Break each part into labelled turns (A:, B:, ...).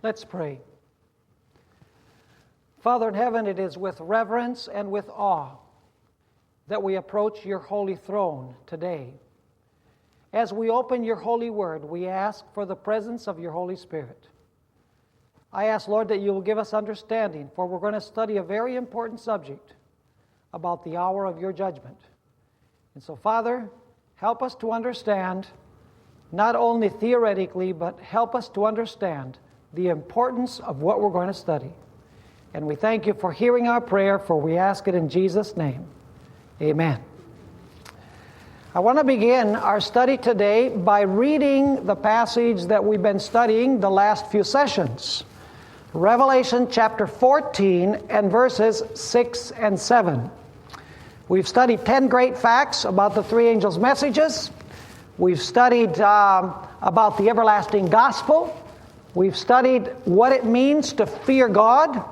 A: Let's pray. Father in heaven, it is with reverence and with awe that we approach your holy throne today. As we open your holy word, we ask for the presence of your Holy Spirit. I ask, Lord, that you will give us understanding, for we're going to study a very important subject about the hour of your judgment. And so, Father, help us to understand, not only theoretically, but help us to understand the importance of what we're going to study. And we thank you for hearing our prayer, for we ask it in Jesus' name. Amen. I want to begin our study today by reading the passage that we've been studying the last few sessions. Revelation chapter 14 and verses 6 and 7. We've studied 10 great facts about the three angels' messages. We've studied about the everlasting gospel. We've studied what it means to fear God.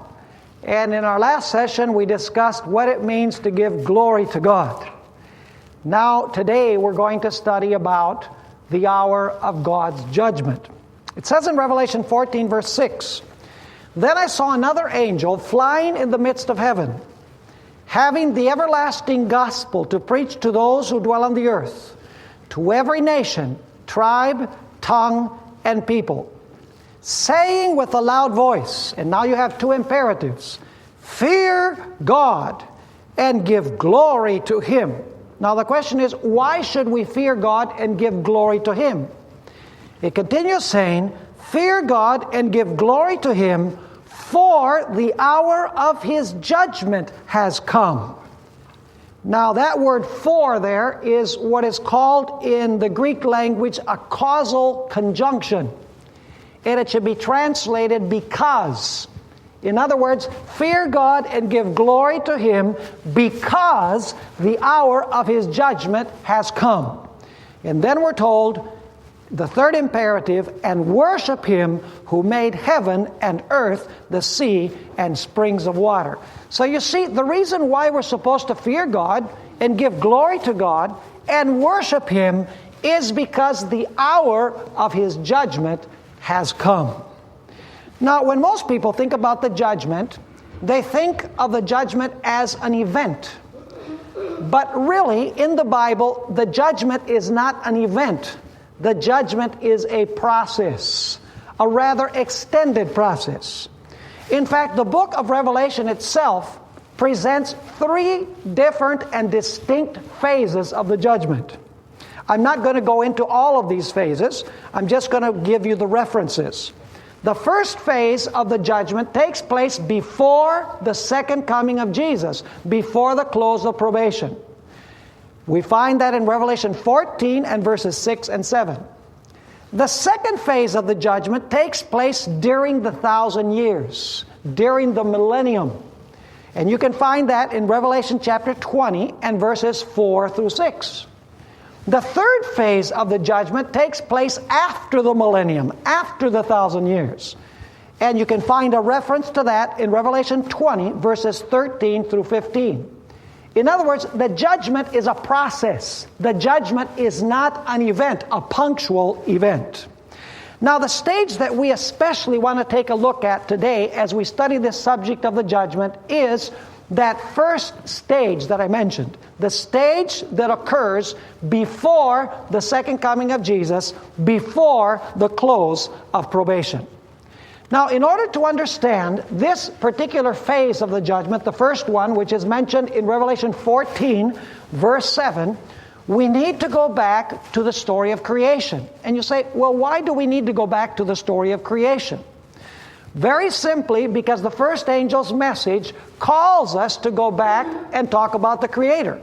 A: And in our last session, we discussed what it means to give glory to God. Now, today, we're going to study about the hour of God's judgment. It says in Revelation 14, verse 6, "Then I saw another angel flying in the midst of heaven, having the everlasting gospel to preach to those who dwell on the earth, to every nation, tribe, tongue, and people, saying with a loud voice," and now you have two imperatives, "Fear God and give glory to Him." Now the question is, why should we fear God and give glory to Him? It continues saying, "Fear God and give glory to Him, for the hour of His judgment has come." Now that word "for" there is what is called in the Greek language a causal conjunction. And it should be translated "because." In other words, fear God and give glory to Him because the hour of His judgment has come. And then we're told, the third imperative, "and worship Him who made heaven and earth, the sea, and springs of water." So you see, the reason why we're supposed to fear God and give glory to God and worship Him is because the hour of His judgment has come. Now, when most people think about the judgment, they think of the judgment as an event. But really, in the Bible, the judgment is not an event. The judgment is a process, a rather extended process. In fact, the book of Revelation itself presents three different and distinct phases of the judgment. I'm not going to go into all of these phases. I'm just going to give you the references. The first phase of the judgment takes place before the second coming of Jesus, before the close of probation. We find that in Revelation 14 and verses 6 and 7. The second phase of the judgment takes place during the 1,000 years, during the millennium. And you can find that in Revelation chapter 20 and verses 4 through 6. The third phase of the judgment takes place after the millennium, after the 1,000 years. And you can find a reference to that in Revelation 20, verses 13 through 15. In other words, the judgment is a process. The judgment is not an event, a punctual event. Now, the stage that we especially want to take a look at today as we study this subject of the judgment is that first stage that I mentioned, the stage that occurs before the second coming of Jesus, before the close of probation. Now, in order to understand this particular phase of the judgment, the first one, which is mentioned in Revelation 14, verse 7, we need to go back to the story of creation. And you say, well, why do we need to go back to the story of creation? Very simply, because the first angel's message calls us to go back and talk about the Creator.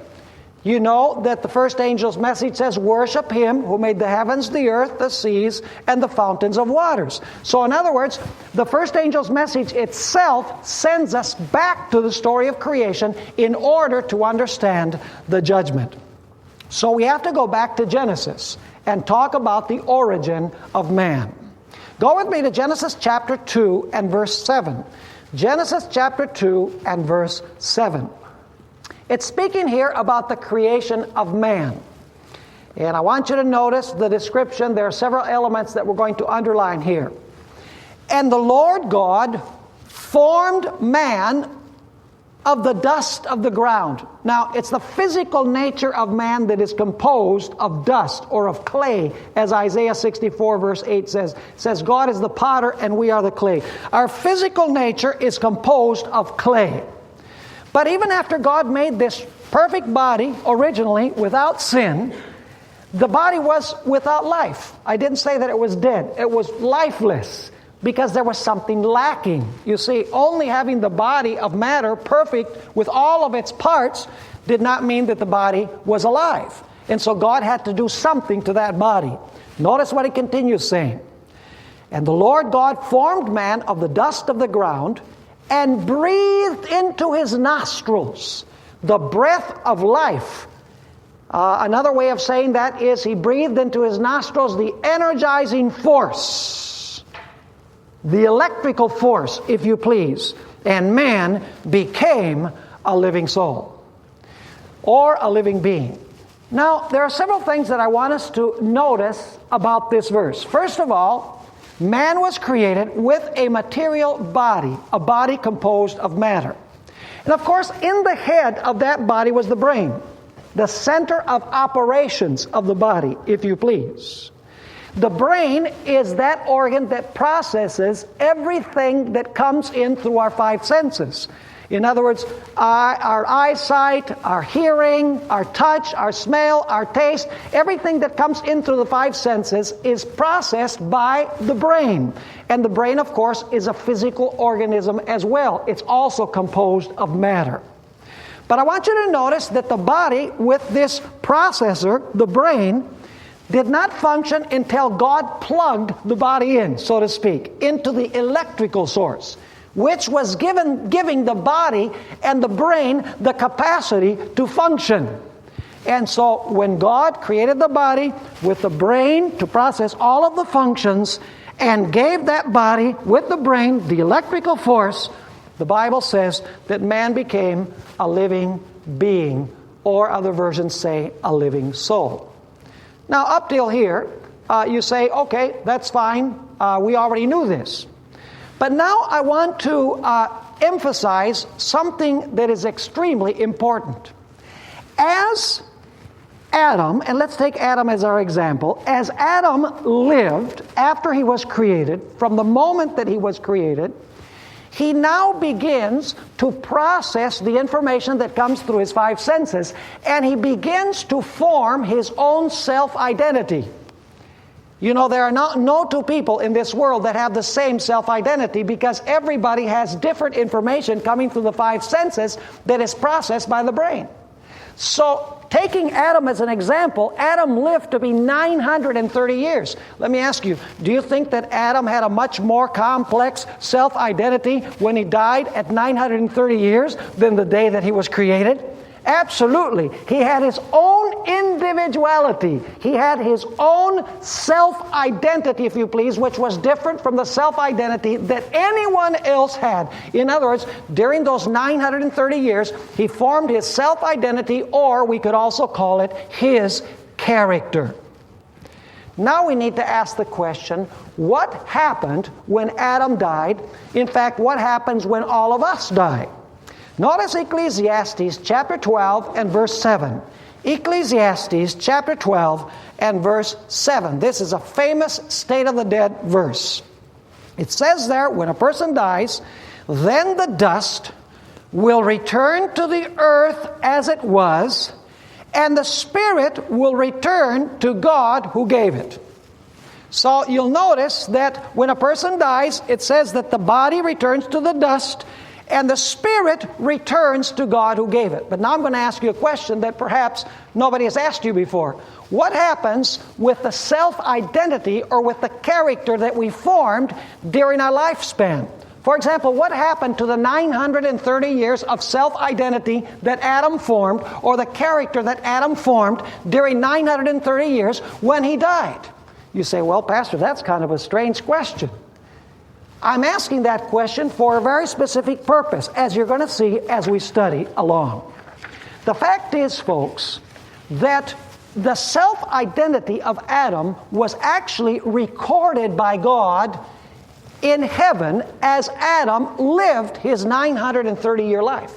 A: You know that the first angel's message says, "Worship Him who made the heavens, the earth, the seas, and the fountains of waters." So in other words, the first angel's message itself sends us back to the story of creation in order to understand the judgment. So we have to go back to Genesis and talk about the origin of man. Go with me to Genesis chapter 2 and verse 7. Genesis chapter 2 and verse 7. It's speaking here about the creation of man. And I want you to notice the description. There are several elements that we're going to underline here. And the Lord God formed man of the dust of the ground. Now, it's the physical nature of man that is composed of dust or of clay, as Isaiah 64 verse 8 says. It says, God is the potter and we are the clay. Our physical nature is composed of clay. But even after God made this perfect body, originally, without sin, the body was without life. I didn't say that it was dead. It was lifeless. Because there was something lacking. You see, only having the body of matter perfect with all of its parts did not mean that the body was alive. And so God had to do something to that body. Notice what he continues saying. And the Lord God formed man of the dust of the ground and breathed into his nostrils the breath of life. Another way of saying that is he breathed into his nostrils the energizing force. The electrical force, if you please, and man became a living soul or a living being. Now, there are several things that I want us to notice about this verse. First of all, man was created with a material body, a body composed of matter. And of course, in the head of that body was the brain, the center of operations of the body, if you please. The brain is that organ that processes everything that comes in through our five senses. In other words, our eyesight, our hearing, our touch, our smell, our taste, everything that comes in through the five senses is processed by the brain. And the brain, of course, is a physical organism as well. It's also composed of matter. But I want you to notice that the body with this processor, the brain, did not function until God plugged the body in, so to speak, into the electrical source, which was giving the body and the brain the capacity to function. And so when God created the body with the brain to process all of the functions and gave that body with the brain the electrical force, the Bible says that man became a living being, or other versions say a living soul. Now, up till here, you say, okay, that's fine. We already knew this. But now I want to emphasize something that is extremely important. As Adam, and let's take Adam as our example, as Adam lived after he was created, from the moment that he was created, he now begins to process the information that comes through his five senses, and he begins to form his own self-identity. You know, there are no two people in this world that have the same self-identity, because everybody has different information coming through the five senses that is processed by the brain. So, taking Adam as an example, Adam lived to be 930 years. Let me ask you, do you think that Adam had a much more complex self-identity when he died at 930 years than the day that he was created? Absolutely. He had his own individuality. He had his own self-identity, if you please, which was different from the self-identity that anyone else had. In other words, during those 930 years, he formed his self-identity, or we could also call it his character. Now we need to ask the question, what happened when Adam died? In fact, what happens when all of us die? Notice Ecclesiastes chapter 12 and verse 7. Ecclesiastes chapter 12 and verse 7. This is a famous state of the dead verse. It says there, when a person dies, then the dust will return to the earth as it was, and the spirit will return to God who gave it. So you'll notice that when a person dies, it says that the body returns to the dust, and the spirit returns to God who gave it. But now I'm going to ask you a question that perhaps nobody has asked you before. What happens with the self-identity or with the character that we formed during our lifespan? For example, what happened to the 930 years of self-identity that Adam formed, or the character that Adam formed during 930 years when he died? You say, well, Pastor, that's kind of a strange question. I'm asking that question for a very specific purpose, as you're going to see as we study along. The fact is, folks, that the self-identity of Adam was actually recorded by God in heaven as Adam lived his 930-year life.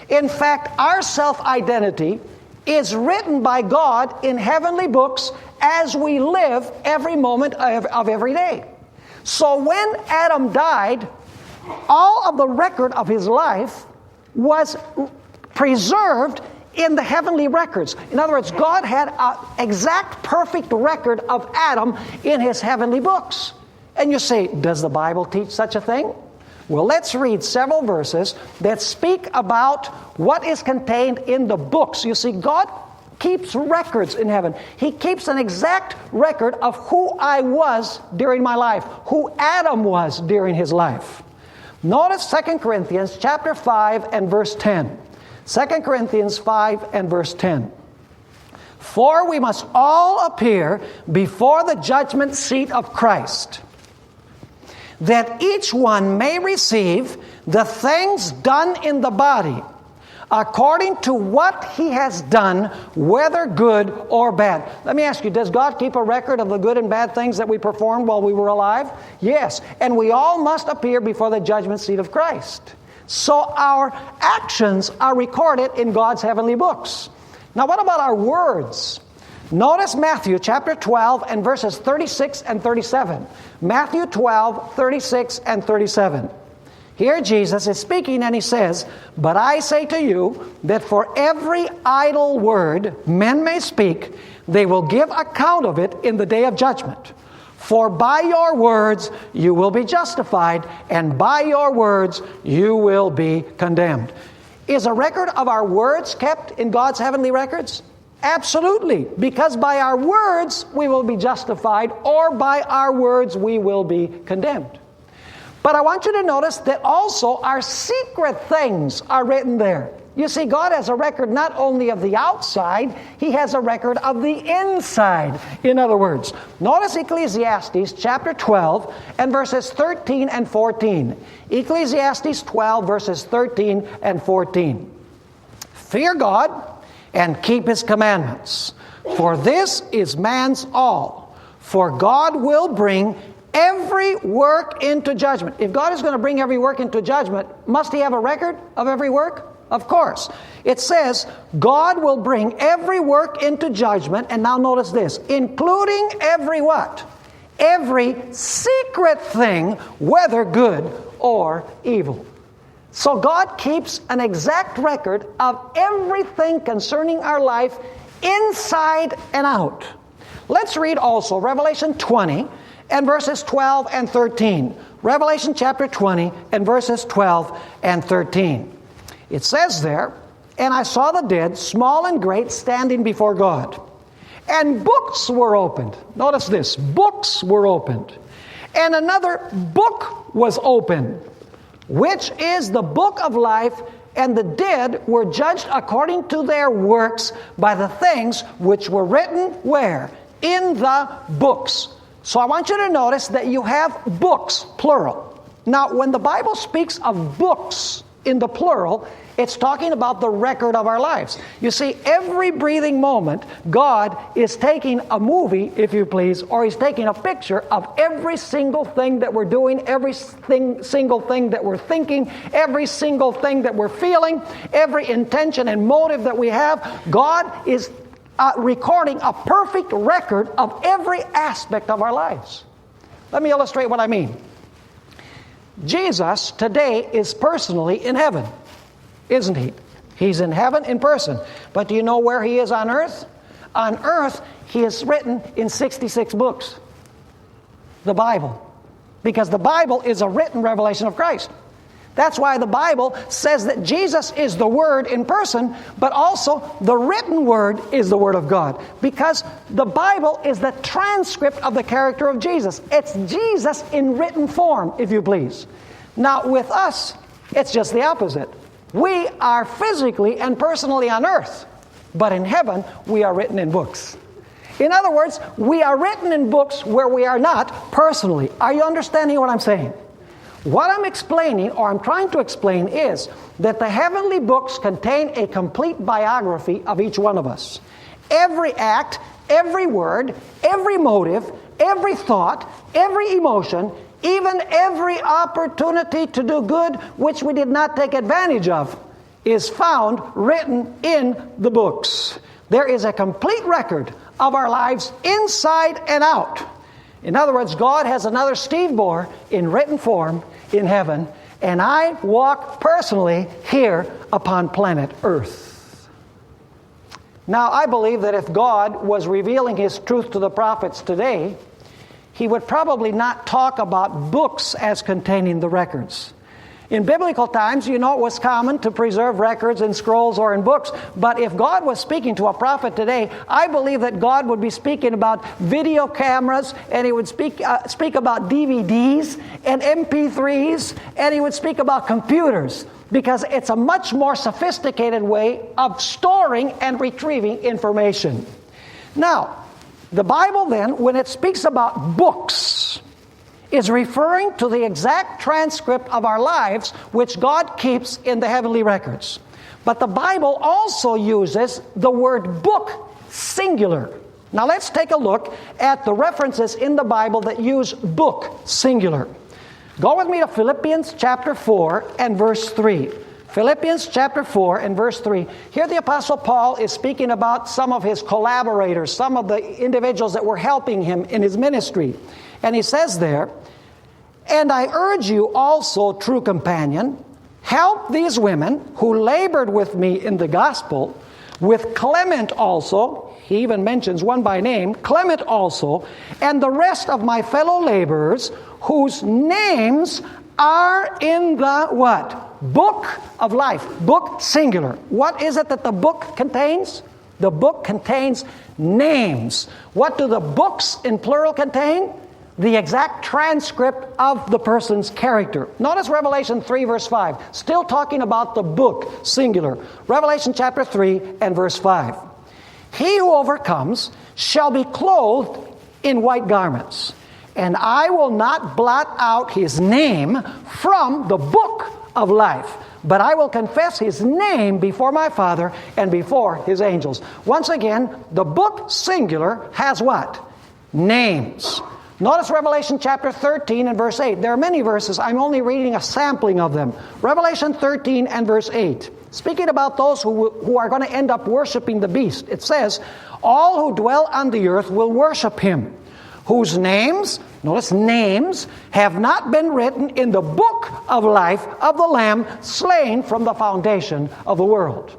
A: In fact, our self-identity is written by God in heavenly books as we live every moment of every day. So when Adam died, all of the record of his life was preserved in the heavenly records. In other words, God had an exact, perfect record of Adam in his heavenly books. And you say, does the Bible teach such a thing? Well, let's read several verses that speak about what is contained in the books. You see, God keeps records in heaven. He keeps an exact record of who I was during my life, who Adam was during his life. Notice 2 Corinthians chapter 5 and verse 10. 2 Corinthians 5 and verse 10. For we must all appear before the judgment seat of Christ, that each one may receive the things done in the body, according to what he has done, whether good or bad. Let me ask you, does God keep a record of the good and bad things that we performed while we were alive? Yes, and we all must appear before the judgment seat of Christ. So our actions are recorded in God's heavenly books. Now what about our words? Notice Matthew chapter 12 and verses 36 and 37. Matthew 12, 36 and 37. Here Jesus is speaking and he says, but I say to you that for every idle word men may speak, they will give account of it in the day of judgment. For by your words you will be justified, and by your words you will be condemned. Is a record of our words kept in God's heavenly records? Absolutely, because by our words we will be justified, or by our words we will be condemned. But I want you to notice that also our secret things are written there. You see, God has a record not only of the outside, He has a record of the inside. In other words, notice Ecclesiastes chapter 12 and verses 13 and 14. Ecclesiastes 12 verses 13 and 14. Fear God and keep His commandments, for this is man's all. For God will bring every work into judgment. If God is going to bring every work into judgment, must He have a record of every work? Of course. It says, God will bring every work into judgment, and now notice this, including every what? Every secret thing, whether good or evil. So God keeps an exact record of everything concerning our life, inside and out. Let's read also Revelation 20 and verses 12 and 13. Revelation chapter 20 and verses 12 and 13. It says there, and I saw the dead, small and great, standing before God. And books were opened. Notice this, books were opened. And another book was opened, which is the book of life, and the dead were judged according to their works by the things which were written where? In the books. So I want you to notice that you have books, plural. Now, when the Bible speaks of books in the plural, it's talking about the record of our lives. You see, every breathing moment, God is taking a movie, if you please, or He's taking a picture of every single thing that we're doing, every single thing that we're thinking, every single thing that we're feeling, every intention and motive that we have. God is recording a perfect record of every aspect of our lives. Let me illustrate what I mean. Jesus today is personally in heaven, isn't He? He's in heaven in person. But do you know where He is on earth? On earth, He is written in 66 books. The Bible. Because the Bible is a written revelation of Christ. That's why the Bible says that Jesus is the Word in person, but also the written Word is the Word of God. Because the Bible is the transcript of the character of Jesus. It's Jesus in written form, if you please. Now, with us, it's just the opposite. We are physically and personally on earth, but in heaven, we are written in books. In other words, we are written in books where we are not personally. Are you understanding what I'm saying? What I'm explaining, or I'm trying to explain, is that the heavenly books contain a complete biography of each one of us. Every act, every word, every motive, every thought, every emotion even every opportunity to do good which we did not take advantage of is found written in the books. There is a complete record of our lives inside and out. In other words, God has another Steve Bohr in written form in heaven, and I walk personally here upon planet Earth. Now, I believe that if God was revealing His truth to the prophets today, He would probably not talk about books as containing the records. In biblical times, it was common to preserve records in scrolls or in books. But if God was speaking to a prophet today, I believe that God would be speaking about video cameras, and He would speak about DVDs and MP3s, and He would speak about computers, because it's a much more sophisticated way of storing and retrieving information. Now, the Bible then, when it speaks about books, is referring to the exact transcript of our lives which God keeps in the heavenly records. But the Bible also uses the word book, singular. Now let's take a look at the references in the Bible that use book, singular. Go with me to Philippians chapter 4 and verse 3. Philippians chapter 4 and verse 3. Here the Apostle Paul is speaking about some of his collaborators, some of the individuals that were helping him in his ministry. And he says there, "And I urge you also, true companion, help these women who labored with me in the gospel, with Clement also," he even mentions one by name, "Clement also, and the rest of my fellow laborers, whose names are in the" what? Book of life. Book, singular. What is it that the book contains? The book contains names. What do the books in plural contain? The exact transcript of the person's character. Notice Revelation 3 verse 5. Still talking about the book, singular. Revelation chapter 3 and verse 5. "He who overcomes shall be clothed in white garments, and I will not blot out his name from the book of life, but I will confess his name before my Father and before his angels." Once again, the book, singular, has what? Names. Notice Revelation chapter 13 and verse 8. There are many verses. I'm only reading a sampling of them. Revelation 13 and verse 8. Speaking about those who are going to end up worshiping the beast. It says, "All who dwell on the earth will worship him, whose names," notice names, "have not been written in the book of life of the Lamb slain from the foundation of the world."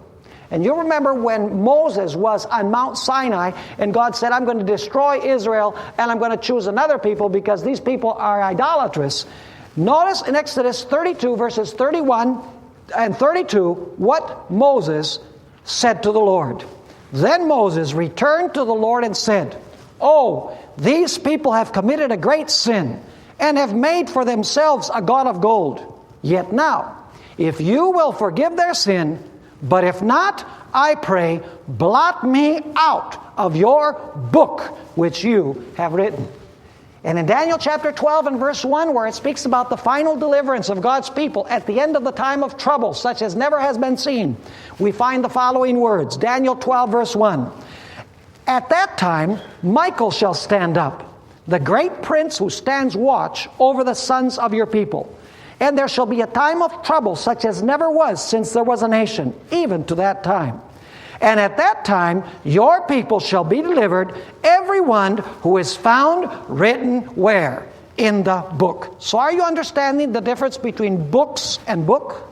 A: And you remember when Moses was on Mount Sinai and God said, "I'm going to destroy Israel and I'm going to choose another people because these people are idolatrous." Notice in Exodus 32 verses 31 and 32 what Moses said to the Lord. "Then Moses returned to the Lord and said, 'Oh, these people have committed a great sin and have made for themselves a god of gold. Yet now, if you will forgive their sin, but if not, I pray, blot me out of your book which you have written.'" And in Daniel chapter 12 and verse 1, where it speaks about the final deliverance of God's people at the end of the time of trouble, such as never has been seen, we find the following words. Daniel 12 verse 1. "At that time, Michael shall stand up, the great prince who stands watch over the sons of your people. And there shall be a time of trouble such as never was since there was a nation, even to that time. And at that time your people shall be delivered, every one who is found written where? In the book." So are you understanding the difference between books and book?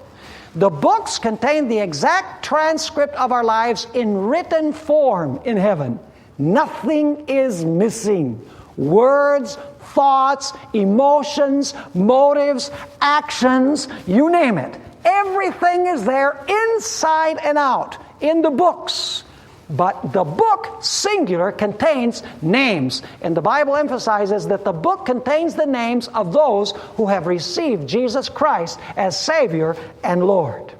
A: The books contain the exact transcript of our lives in written form in heaven. Nothing is missing. Words, thoughts, emotions, motives, actions, you name it. Everything is there inside and out in the books. But the book, singular, contains names. And the Bible emphasizes that the book contains the names of those who have received Jesus Christ as Savior and Lord.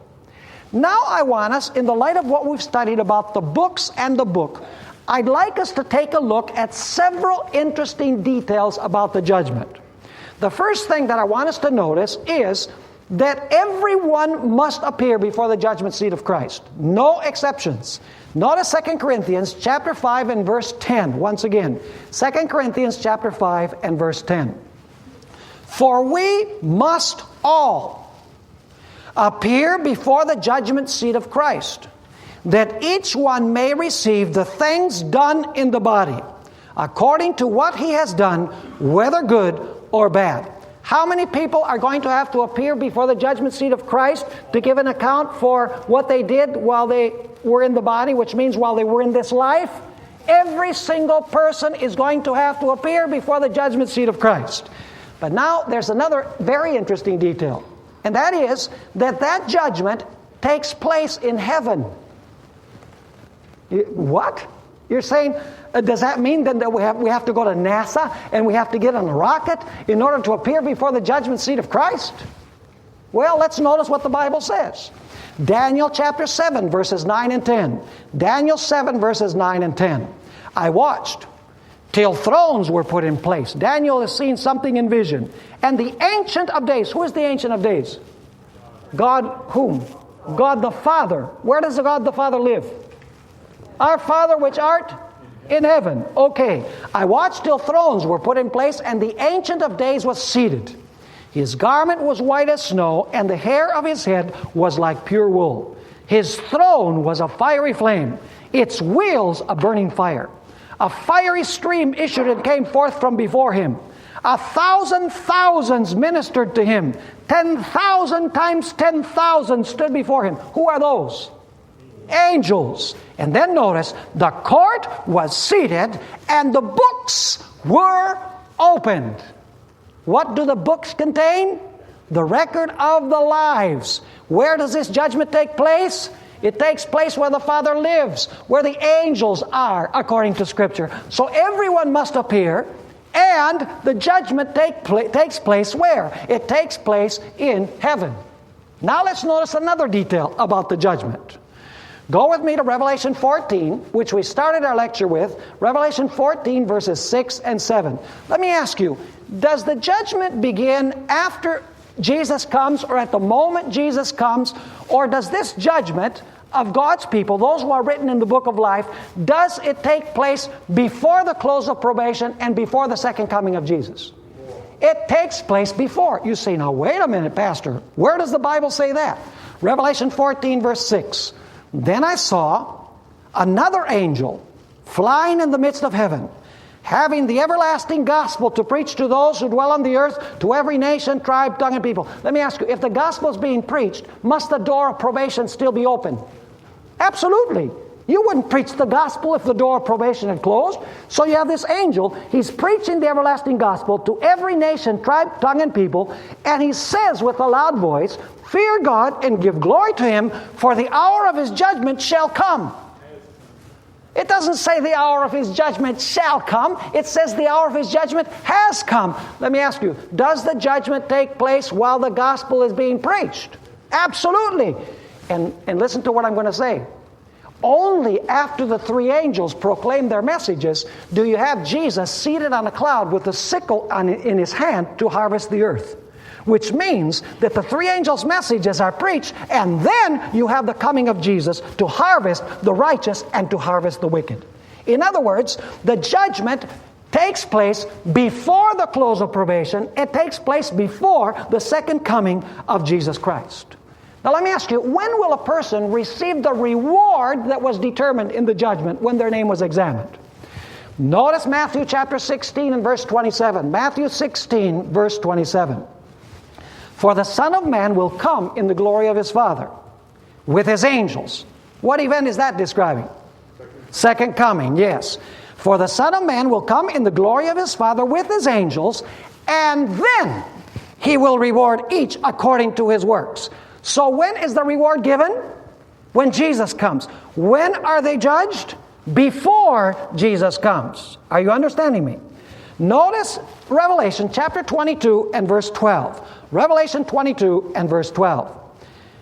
A: Now I want us, in the light of what we've studied about the books and the book, I'd like us to take a look at several interesting details about the judgment. The first thing that I want us to notice is that everyone must appear before the judgment seat of Christ. No exceptions. Notice 2 Corinthians chapter 5 and verse 10. Once again, 2 Corinthians chapter 5 and verse 10. For we must all appear before the judgment seat of Christ, that each one may receive the things done in the body, according to what he has done, whether good or bad. How many people are going to have to appear before the judgment seat of Christ to give an account for what they did while they were in the body, which means while they were in this life? Every single person is going to have to appear before the judgment seat of Christ. But now there's another very interesting detail, and that is that judgment takes place in heaven. What? You're saying, does that mean then that we have to go to NASA and we have to get on a rocket in order to appear before the judgment seat of Christ? Well, let's notice what the Bible says. Daniel chapter 7, verses 9 and 10. Daniel 7, verses 9 and 10. I watched till thrones were put in place. Daniel has seen something in vision. And the Ancient of Days. Who is the Ancient of Days? God whom? God the Father. Where does God the Father live? Our Father which art in heaven. Okay. I watched till thrones were put in place, and the Ancient of Days was seated. His garment was white as snow, and the hair of his head was like pure wool. His throne was a fiery flame, its wheels a burning fire. A fiery stream issued and came forth from before him. 1,000 thousands ministered to him. 10,000 times 10,000 stood before him. Who are those? Angels. And then notice, the court was seated and the books were opened. What do the books contain? The record of the lives. Where does this judgment take place? It takes place where the Father lives, where the angels are, according to Scripture. So everyone must appear, and the judgment takes place where? It takes place in heaven. Now let's notice another detail about the judgment. Go with me to Revelation 14, which we started our lecture with. Revelation 14, verses 6 and 7. Let me ask you, does the judgment begin after Jesus comes, or at the moment Jesus comes, or does this judgment of God's people, those who are written in the book of life, does it take place before the close of probation and before the second coming of Jesus? It takes place before. You say, now wait a minute, Pastor, where does the Bible say that? Revelation 14, verse 6. Then I saw another angel flying in the midst of heaven, having the everlasting gospel to preach to those who dwell on the earth, to every nation, tribe, tongue, and people. Let me ask you, if the gospel is being preached, must the door of probation still be open? Absolutely. You wouldn't preach the gospel if the door of probation had closed. So you have this angel, he's preaching the everlasting gospel to every nation, tribe, tongue, and people, and he says with a loud voice, fear God and give glory to Him, for the hour of His judgment shall come. It doesn't say the hour of His judgment shall come. It says the hour of His judgment has come. Let me ask you, does the judgment take place while the gospel is being preached? Absolutely. And listen to what I'm going to say. Only after the three angels proclaim their messages do you have Jesus seated on a cloud with a sickle in His hand to harvest the earth. Which means that the three angels' messages are preached, and then you have the coming of Jesus to harvest the righteous and to harvest the wicked. In other words, the judgment takes place before the close of probation. It takes place before the second coming of Jesus Christ. Now let me ask you, when will a person receive the reward that was determined in the judgment when their name was examined? Notice Matthew chapter 16 and verse 27. Matthew 16, verse 27. For the Son of Man will come in the glory of His Father with His angels. What event is that describing? Second coming, yes. For the Son of Man will come in the glory of His Father with His angels, and then He will reward each according to his works. So when is the reward given? When Jesus comes. When are they judged? Before Jesus comes. Are you understanding me? Notice Revelation chapter 22 and verse 12. Revelation 22 and verse 12.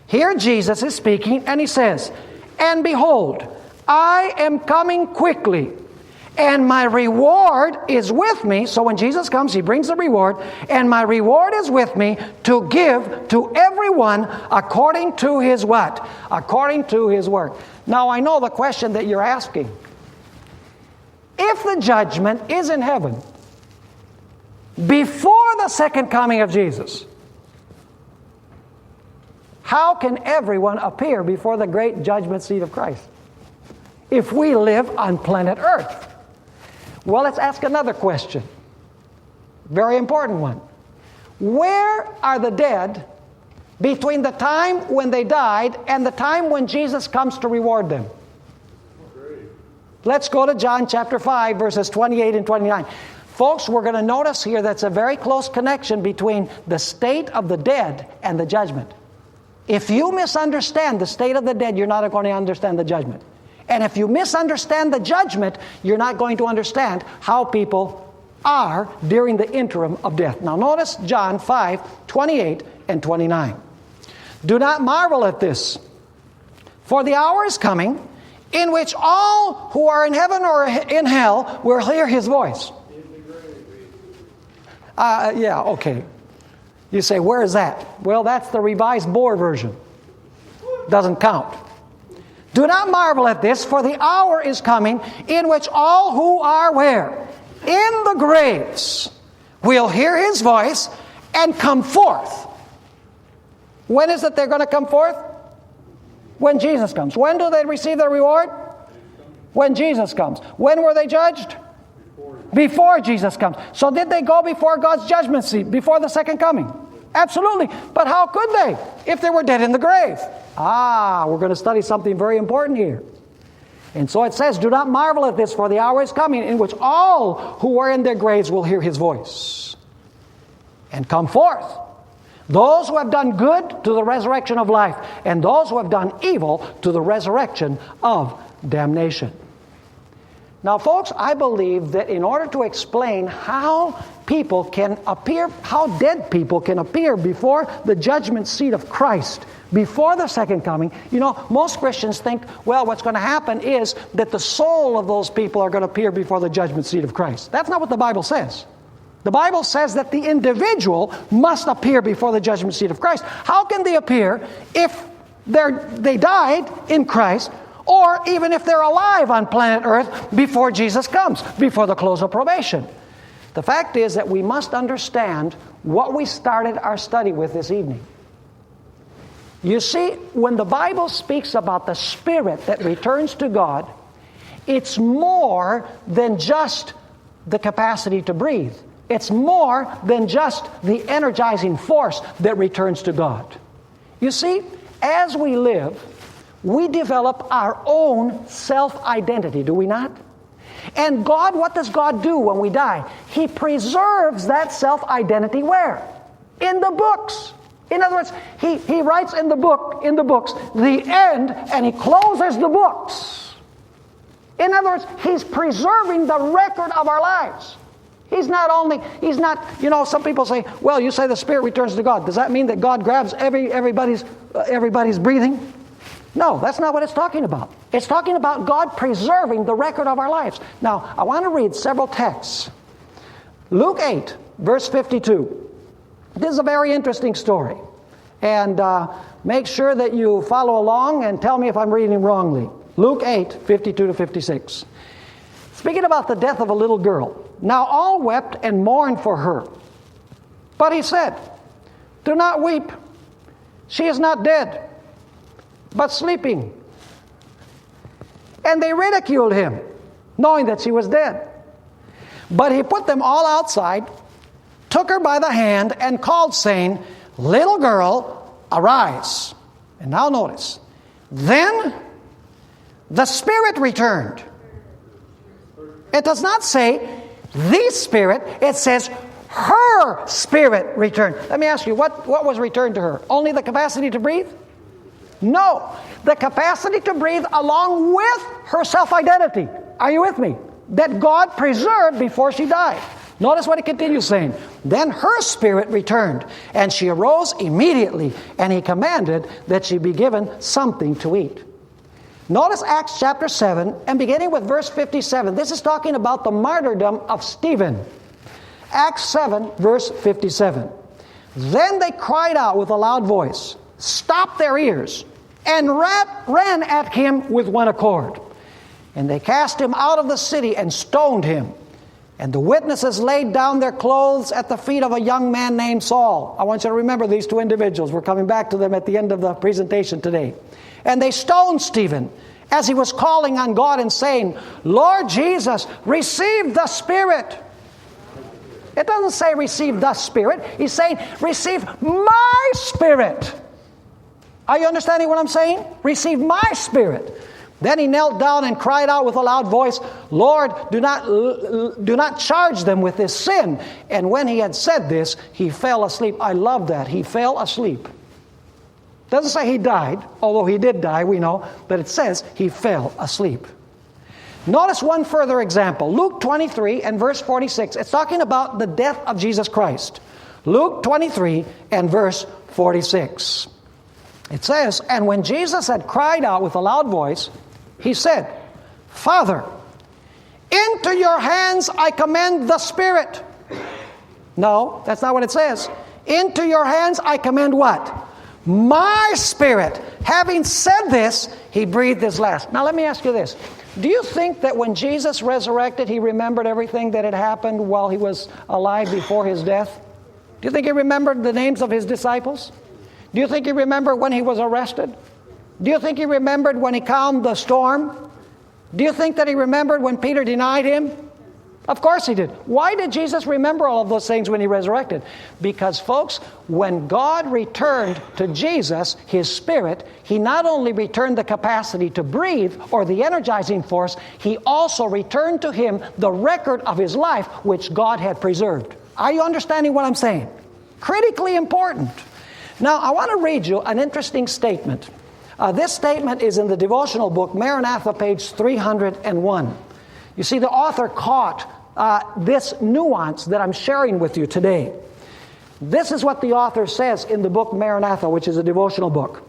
A: Here Jesus is speaking and He says, and behold, I am coming quickly, and my reward is with me. So when Jesus comes, He brings the reward, and my reward is with me to give to everyone according to his what? According to his work. Now I know the question that you're asking. If the judgment is in heaven, before the second coming of Jesus. How can everyone appear before the great judgment seat of Christ if we live on planet Earth? Well, let's ask another question. Very important one. Where are the dead between the time when they died and the time when Jesus comes to reward them? Let's go to John chapter 5, verses 28 and 29. Folks, we're going to notice here that's a very close connection between the state of the dead and the judgment. If you misunderstand the state of the dead, you're not going to understand the judgment. And if you misunderstand the judgment, you're not going to understand how people are during the interim of death. Now notice John 5, 28 and 29. Do not marvel at this, for the hour is coming in which all who are in heaven or in hell will hear His voice. Yeah, okay. You say, where is that? Well, that's the revised Bohr version. Doesn't count. Do not marvel at this, for the hour is coming in which all who are where? In the graves will hear His voice and come forth. When is it they're going to come forth? When Jesus comes. When do they receive their reward? When Jesus comes. When were they judged? Before Jesus comes. So did they go before God's judgment seat before the second coming? Absolutely. But how could they if they were dead in the grave? We're going to study something very important here. And so it says, do not marvel at this, for the hour is coming in which all who are in their graves will hear His voice and come forth. Those who have done good to the resurrection of life, and those who have done evil to the resurrection of damnation. Now, folks, I believe that in order to explain how people can appear, how dead people can appear before the judgment seat of Christ, before the second coming, most Christians think, well, what's going to happen is that the soul of those people are going to appear before the judgment seat of Christ. That's not what the Bible says. The Bible says that the individual must appear before the judgment seat of Christ. How can they appear if they died in Christ, or even if they're alive on planet Earth before Jesus comes, before the close of probation? The fact is that we must understand what we started our study with this evening. You see, when the Bible speaks about the spirit that returns to God, it's more than just the capacity to breathe. It's more than just the energizing force that returns to God. You see, as we live, we develop our own self-identity, do we not? And God, what does God do when we die? He preserves that self-identity where? In the books. In other words, He writes in the books, the end, and He closes the books. In other words, He's preserving the record of our lives. He's not, some people say, well, you say the Spirit returns to God. Does that mean that God grabs everybody's breathing? No, that's not what it's talking about. It's talking about God preserving the record of our lives. Now, I want to read several texts. Luke 8, verse 52. This is a very interesting story. And make sure that you follow along and tell me if I'm reading wrongly. Luke 8, 52 to 56. Speaking about the death of a little girl. Now all wept and mourned for her. But He said, do not weep. She is not dead, but sleeping. And they ridiculed Him, knowing that she was dead. But He put them all outside, took her by the hand, and called, saying, little girl, arise. And now notice, then the spirit returned. It does not say the spirit, it says her spirit returned. Let me ask you, what was returned to her? Only the capacity to breathe? No, the capacity to breathe along with her self-identity. Are you with me? That God preserved before she died. Notice what He continues saying. Then her spirit returned, and she arose immediately, and He commanded that she be given something to eat. Notice Acts chapter 7, and beginning with verse 57. This is talking about the martyrdom of Stephen. Acts 7, verse 57. Then they cried out with a loud voice, stopped their ears, and ran at Him with one accord. And they cast Him out of the city and stoned Him. And the witnesses laid down their clothes at the feet of a young man named Saul. I want you to remember these two individuals. We're coming back to them at the end of the presentation today. And they stoned Stephen as he was calling on God and saying, Lord Jesus, receive the Spirit. It doesn't say receive the Spirit. He's saying receive my Spirit. Are you understanding what I'm saying? Receive my Spirit. Then he knelt down and cried out with a loud voice, Lord, do not charge them with this sin. And when he had said this, he fell asleep. I love that. He fell asleep. Doesn't say he died, although he did die, we know, but it says he fell asleep. Notice one further example. Luke 23 and verse 46. It's talking about the death of Jesus Christ. Luke 23 and verse 46. It says, and when Jesus had cried out with a loud voice, he said, Father, into your hands I commend the Spirit. No, that's not what it says. Into your hands I commend what? My spirit. Having said this, he breathed his last. Now let me ask you this. Do you think that when Jesus resurrected, he remembered everything that had happened while he was alive before his death? Do you think he remembered the names of his disciples? Do you think he remembered when he was arrested? Do you think he remembered when he calmed the storm? Do you think that he remembered when Peter denied him? Of course he did. Why did Jesus remember all of those things when he resurrected? Because, folks, when God returned to Jesus, his Spirit, he not only returned the capacity to breathe or the energizing force, he also returned to him the record of his life, which God had preserved. Are you understanding what I'm saying? Critically important. Now, I want to read you an interesting statement. This statement is in the devotional book, Maranatha, page 301. You see, the author caught this nuance that I'm sharing with you today. This is what the author says in the book Maranatha, which is a devotional book.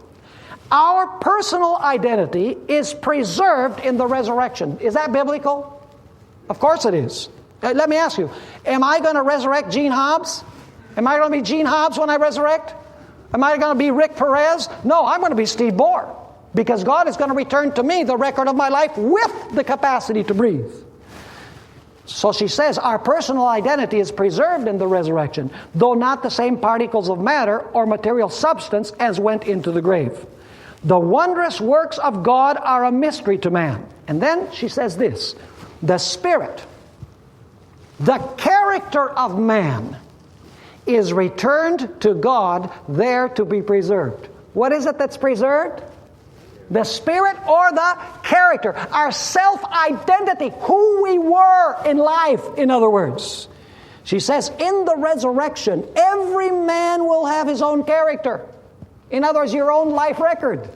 A: Our personal identity is preserved in the resurrection. Is that biblical? Of course it is. Let me ask you, am I going to resurrect Gene Hobbs? Am I going to be Gene Hobbs when I resurrect? Am I going to be Rick Perez? No, I'm going to be Steve Bohr, because God is going to return to me the record of my life with the capacity to breathe. So she says, our personal identity is preserved in the resurrection, though not the same particles of matter or material substance as went into the grave. The wondrous works of God are a mystery to man. And then she says this, the Spirit, the character of man, is returned to God there to be preserved. What is it that's preserved? The Spirit or the character, our self-identity, who we were in life, in other words. She says, in the resurrection, every man will have his own character. In other words, your own life record.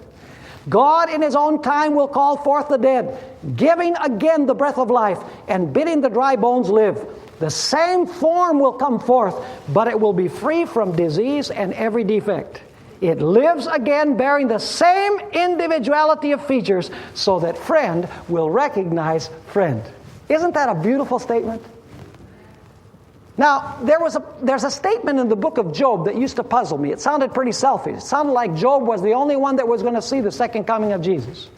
A: God in his own time will call forth the dead, giving again the breath of life and bidding the dry bones live. The same form will come forth, but it will be free from disease and every defect. It lives again, bearing the same individuality of features, so that friend will recognize friend. Isn't that a beautiful statement? Now, there's a statement in the book of Job that used to puzzle me. It sounded pretty selfish. It sounded like Job was the only one that was going to see the second coming of Jesus.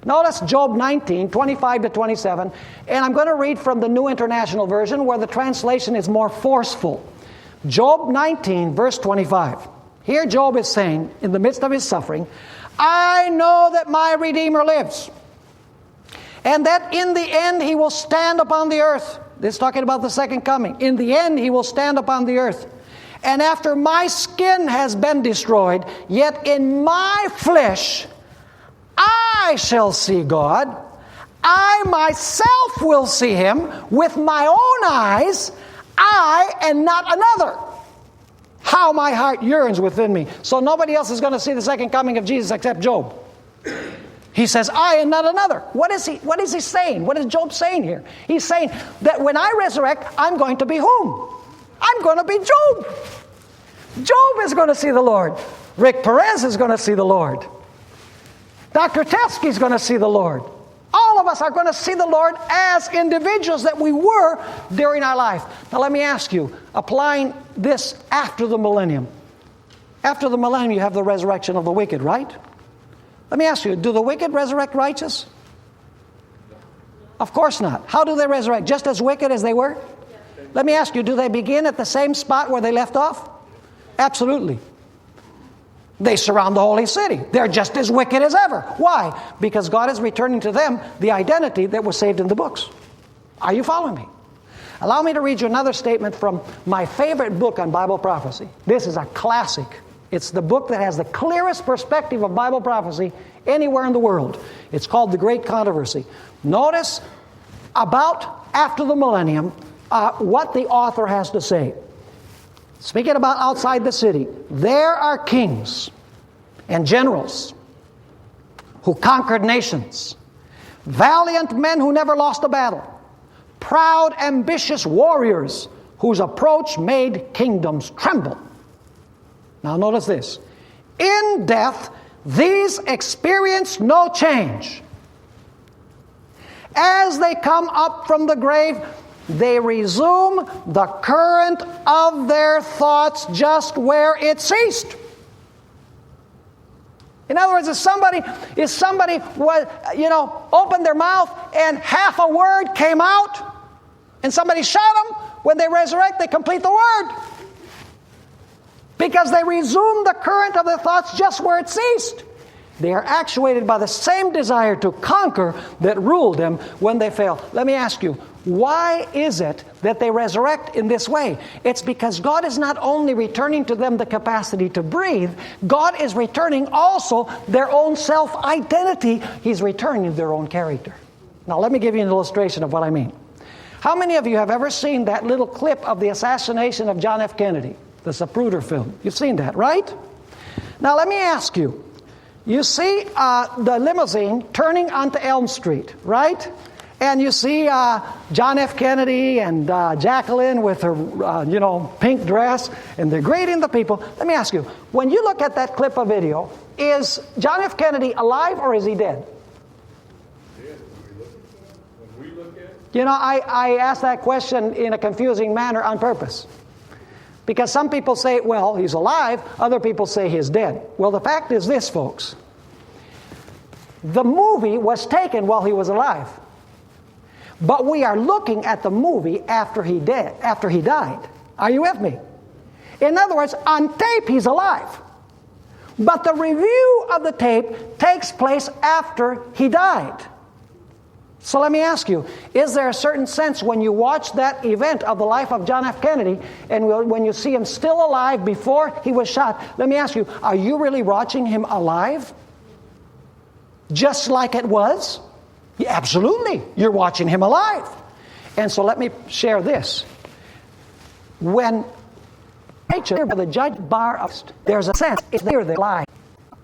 A: Notice Job 19, 25 to 27, and I'm going to read from the New International Version where the translation is more forceful. Job 19, verse 25. Here Job is saying, in the midst of his suffering, I know that my Redeemer lives, and that in the end he will stand upon the earth. This is talking about the second coming. In the end he will stand upon the earth. And after my skin has been destroyed, yet in my flesh I shall see God. I myself will see him with my own eyes, I and not another. How my heart yearns within me. So nobody else is going to see the second coming of Jesus except Job. He says, I and not another. What is he saying? What is Job saying here? He's saying that when I resurrect, I'm going to be whom? I'm going to be Job. Job is going to see the Lord. Rick Perez is going to see the Lord. Dr. Telsky is going to see the Lord. All of us are going to see the Lord as individuals that we were during our life. Now let me ask you, applying this after the millennium. After the millennium, you have the resurrection of the wicked, right? Let me ask you, do the wicked resurrect righteous? Of course not. How do they resurrect? Just as wicked as they were? Let me ask you, do they begin at the same spot where they left off? Absolutely. They surround the holy city. They're just as wicked as ever. Why? Because God is returning to them the identity that was saved in the books. Are you following me? Allow me to read you another statement from my favorite book on Bible prophecy. This is a classic. It's the book that has the clearest perspective of Bible prophecy anywhere in the world. It's called The Great Controversy. Notice about after the millennium what the author has to say. Speaking about outside the city, there are kings and generals who conquered nations, valiant men who never lost a battle, proud, ambitious warriors whose approach made kingdoms tremble. Now notice this. In death, these experience no change. As they come up from the grave, they resume the current of their thoughts just where it ceased. In other words, if somebody was, opened their mouth and half a word came out, and somebody shot them, when they resurrect, they complete the word. Because they resume the current of their thoughts just where it ceased. They are actuated by the same desire to conquer that ruled them when they fell. Let me ask you, why is it that they resurrect in this way? It's because God is not only returning to them the capacity to breathe, God is returning also their own self-identity. He's returning their own character. Now let me give you an illustration of what I mean. How many of you have ever seen that little clip of the assassination of John F. Kennedy? The Zapruder film. You've seen that, right? Now let me ask you. You see the limousine turning onto Elm Street, right? And you see John F. Kennedy and Jacqueline with her, pink dress, and they're greeting the people. Let me ask you, when you look at that clip of video, is John F. Kennedy alive or is he dead?
B: When we look at it.
A: You know, I asked that question in a confusing manner on purpose. Because some people say, well, he's alive. Other people say he's dead. Well, the fact is this, folks. The movie was taken while he was alive. But we are looking at the movie after he died. Are you with me? In other words, on tape, he's alive. But the review of the tape takes place after he died. So let me ask you, is there a certain sense when you watch that event of the life of John F. Kennedy and when you see him still alive before he was shot, let me ask you, are you really watching him alive? Just like it was? Yeah, absolutely. You're watching him alive. And so let me share this. When the judge bar of there's a sense it's there they lie.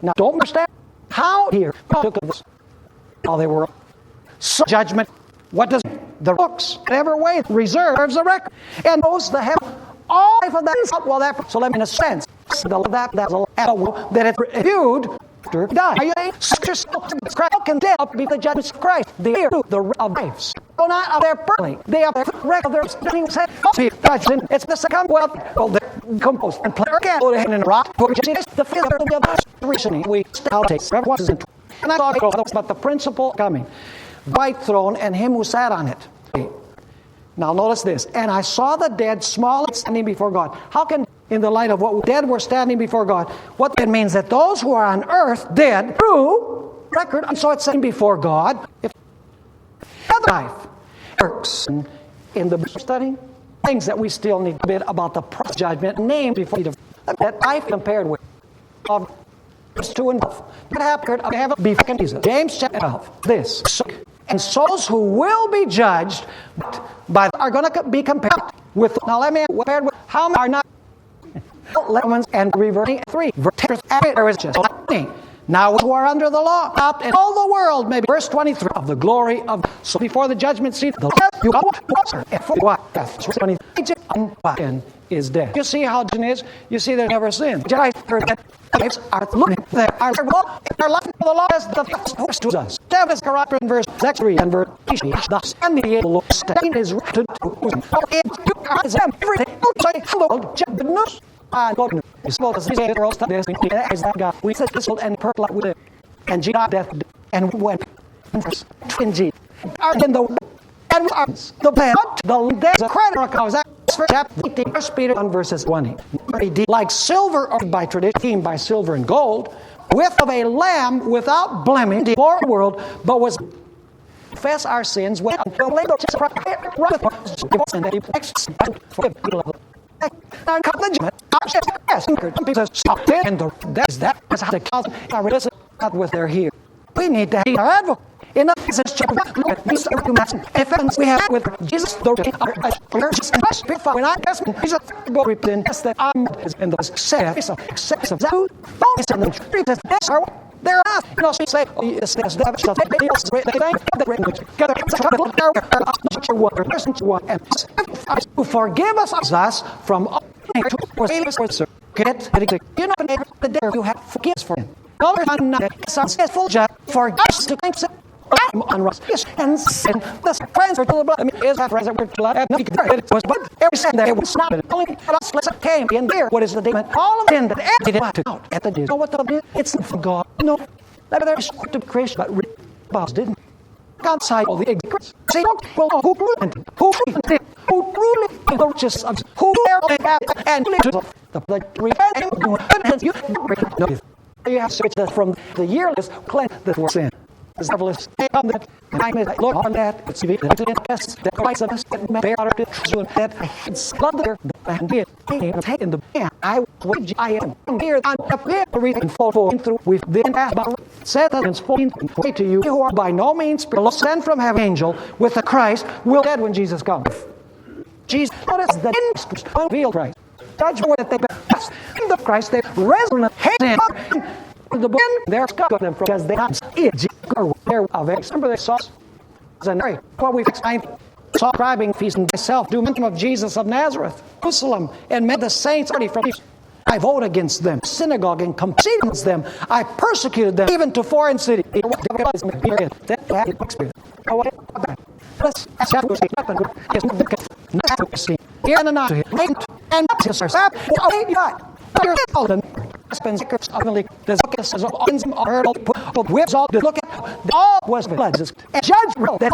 A: Now don't understand how here took this. How they were. So judgment, what does the books, whatever way, reserves a record, and knows the heaven, all life of that is well that. So let me in a sense, that's that it's reviewed after die. How can death be the judgment of Christ? The of lives. So not of their personally, they have their record of their spinning set. It's the second well, they're composed and play again. Go ahead and rock. The fifth of the reasoning we still take. And I talk about the principle coming. White throne and him who sat on it. Now notice this. And I saw the dead small standing before God. How can, in the light of what dead were standing before God, what that means that those who are on earth dead through record, and so it's standing before God. If other life works in the study, things that we still need a bit about the judgment named before that life compared with of verse 2 and 12. What happened of heaven before Jesus? James chapter 12. This. And souls who will be judged by are going to be compared with. Now let me compare with how many are not Romans and reverting 3. Now who are under the law, and all the world, maybe verse 23 of the glory of. So before the judgment seat, the you and is dead. You see how sin is. You see they never sin. Are looking there. Our life the law is the first to us. Davis corrupt in verse 3 and verse 8. Thus and the Lord is to everything. We said this and perfect with it. And God death and went in G. are in the and the plan. The credit cause that for chapter 18, 1 Peter 1 verses 20. Like silver or by tradition, by silver and gold, with of a lamb without blemish, the world, but was confess our sins when until later with their here. We need to have our advocate. In this chapter, we have with Jesus, when I ask Jesus, that I'm in the safe of that, they're asked, you know, say, forgive us from all you know, the day you have forgiveness for him. Forgive us to and sin. This transfer to the blood. I mean, is that present word blood? No, it was, but every sin there, it was not. Only us came in there. What is the demon? All of sin that emptied out at the day. You know what the is? It's from God. No, that there's to creation, but Boss didn't. God side all the ignorance. See, well, who truly the righteous of who and the repent you you have switched that from the yearless cleanse that were sin. The devil is on that. I may look on that. It's the best that Christ of us that may bear out of that it's blood there and be it in the band. I am here on a bit and fall through. We've been about said that and spoken to you who are by no means sent from heaven angel with the Christ will dead when Jesus comes. Jesus, notice the unveiled Christ. Judge what they best in the Christ they resurrected him. The book there's got them from because they not it or there of it. Remember they saw and what we saw scribing feast and myself do mention of Jesus of Nazareth, Jerusalem, and met the saints already from I vote against them, synagogue and competed against them. I persecuted them even to foreign cities. Here and not and spends there's whips all look at all was blood and judge that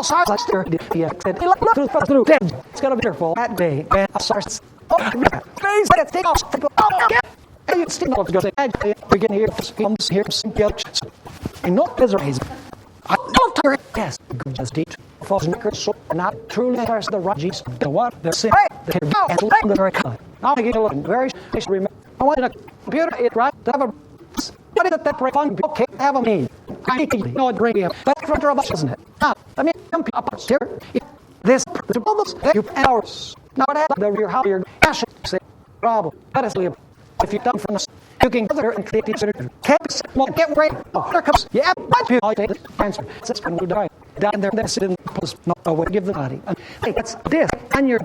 A: through it's gonna be careful that day and take off and you still know to go say begin here comes here and not Israel I love her yes just deep false so not truly there's the right Jesus the what the sin the very color I'll give you a very remember I want a computer it right to have a what is that fun okay have a me I know it great but for trouble isn't it now I mean come up here this almost you hours now what happened your how your cash say problem that is if you've done from the cooking other and creative caps won't get great oh there comes yeah but you I take the answer it's when you die down there that's it in post no away give the body and hey that's this and you're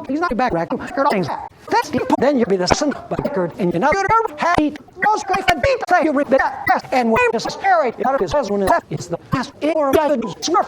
A: he's not your back rack you're things that's then you'll be the son but and you know happy most great and deep say you read that and when the scary out of his husband it's the past or good smurf